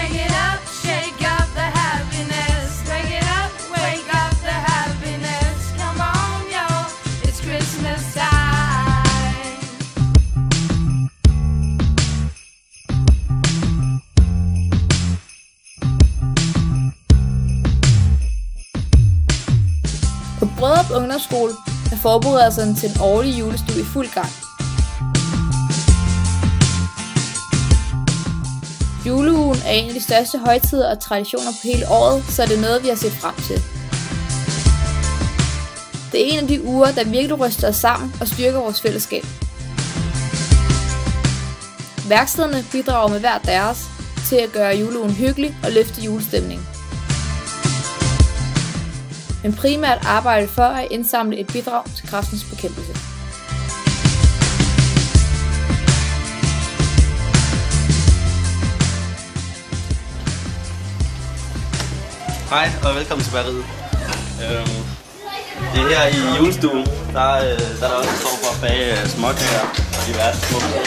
Shake it up, shake up the happiness. Wake it up, wake up the happiness. Come on, y'all, it's Christmas time. På Brødrup Ungdomsskole er forberedelserne til den årlige julestue i fuld gang. Juleugen er en af de største højtider og traditioner på hele året, så det er noget, vi har set frem til. Det er en af de uger, der virkelig ryster os sammen og styrker vores fællesskab. Værkstederne bidrager med hver deres til at gøre juleugen hyggelig og løfte julestemningen. Men primært arbejder for at indsamle et bidrag til kræftens bekæmpelse. Hej og velkommen til bageriet. Det er her i julestuen, der er der også en form for at bage småkager og diverse små kager.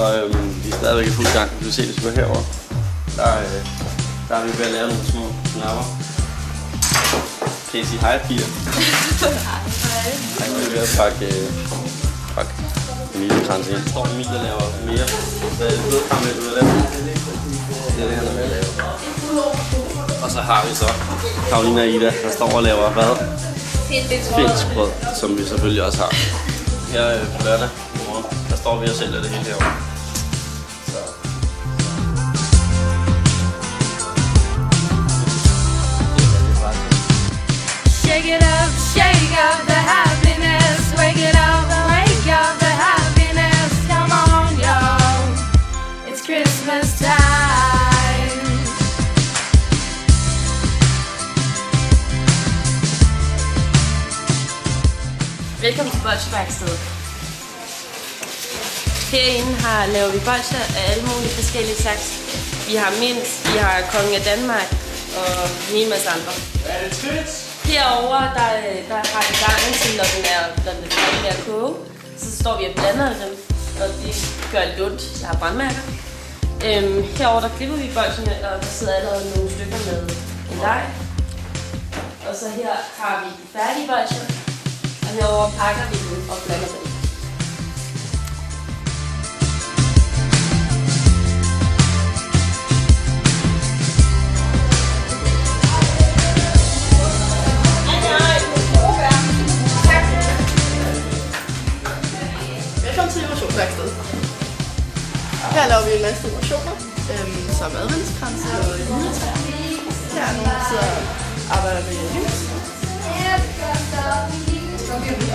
Og vi er stadigvæk i fuld gang. Du kan se, hvis vi går herover. Der er vi ved at lave nogle små knapper. Kan I sige hej, piger? Hej. Vi er ved at pakke familiekrans ind. Jeg tror, Emilie laver mere. Så er det blødkaramel ud af det. Det er det, han er med at lave. Og så har vi så Karoline og Ida, der står og laver hvad? Finskbrød, som vi selvfølgelig også har. Her på lørdag i morgen, der står vi og sælger det hele herovre. Shake it up, shake up the happiness. Wake it up, wake up the happiness. Come on, y'all, it's Christmas time. Velkommen til Bolsjeværkstedet. Herinde laver vi bolsjer af alle mulige forskellige slags. Vi har mint, vi har kongen af Danmark og en hel masse andre. Herovre der har vi gangen til, når den er færdig med at koge. Så står vi og blander dem, og det gør lidt ondt. Jeg har brandmærker. Herovre der klipper vi bolsjerne, og der sidder allerede nogle stykker med en dej. Og så her har vi de færdige bolsjer. Og herovre pakker vi dem og blander dem. Velkommen til Dekorationsværkstedet. Her laver vi en masse dekorationer, som adventskranse og juletræer. Her er nogen, der sidder og arbejder med lys.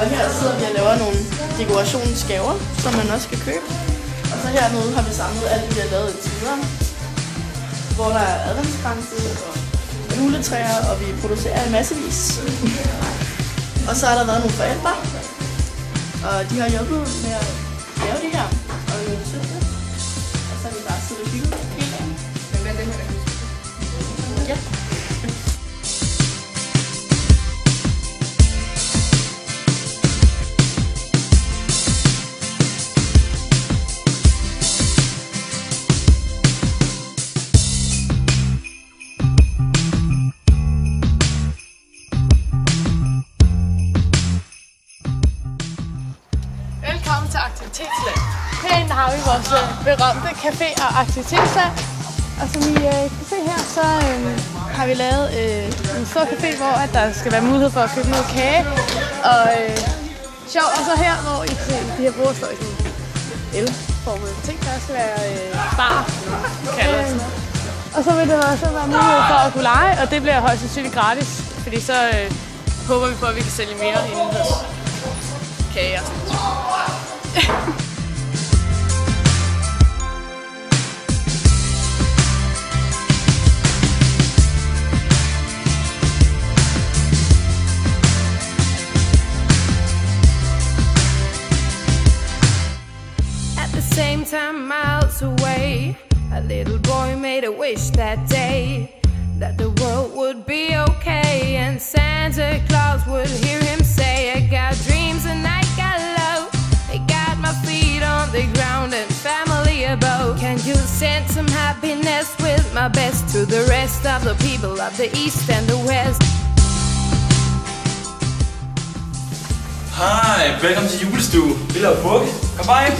Og her sidder vi og laver nogle dekorationsgaver, som man også kan købe. Og så hernede har vi samlet alt det, vi har lavet indtil videre. Hvor der er adventskranse og juletræer, og vi producerer en massevis. Og så har der været nogle forældre, og de har hjulpet med at lave det her. Og det er sødt. Og så har vi bare siddet og hygget hele dagen. Men hvad er det her, der husker? Ja. Velkommen til Aktivitetsland. Herinde har vi vores berømte café og aktivitetsland. Og som I kan se her, så har vi lavet en stor café, hvor der skal være mulighed for at købe noget kage. Og sjov, og så her, hvor I kan se, de her borde står i sådan el-formede ting. Der skal være bar. Og så vil det også være mulighed for at kunne lege, og det bliver højst sandsynligt gratis. Fordi så håber vi på, at vi kan sælge mere indendørs kager. At the same time, miles away, a little boy made a wish that day that the world would be okay and Santa Claus would hear him say, I got dreams and I got love, I got my feet on the ground and family above. Can you send some happiness to the rest of the people of the East and the West. Hej, velkommen til julestue. Vi laver bukke. Kom bare ind.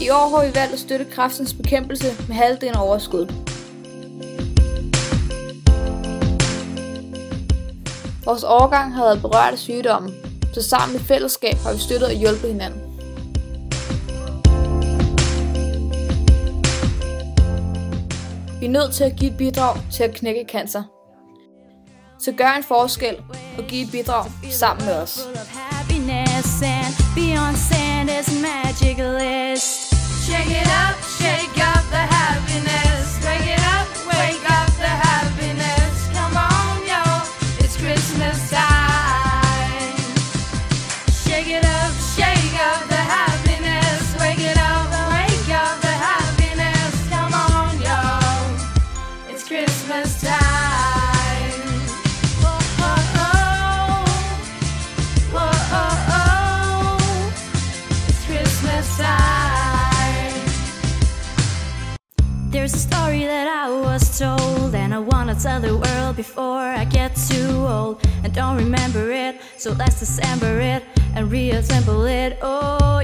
I år har vi valgt at støtte Kræftens Bekæmpelse med halvdelen af overskud. Vores årgang har været berørt af sygdommen, så sammen i fællesskab har vi støttet og hjulpet hinanden. Vi er nødt til at give et bidrag til at knække cancer. Så gør en forskel og giv et bidrag sammen med os. Shake it up, shake up the happiness. Wake it up, wake up the happiness. Come on, yo, it's Christmas time. Shake it up, shake up the happiness. Wake it up, wake up the happiness. Come on, yo, it's Christmas time. Whoa, oh, oh. Whoa, oh, oh. It's Christmas time. There's a story that I was told, and I wanna tell the world before I get too old and don't remember it. So let's dissemble it and reassemble it. Oh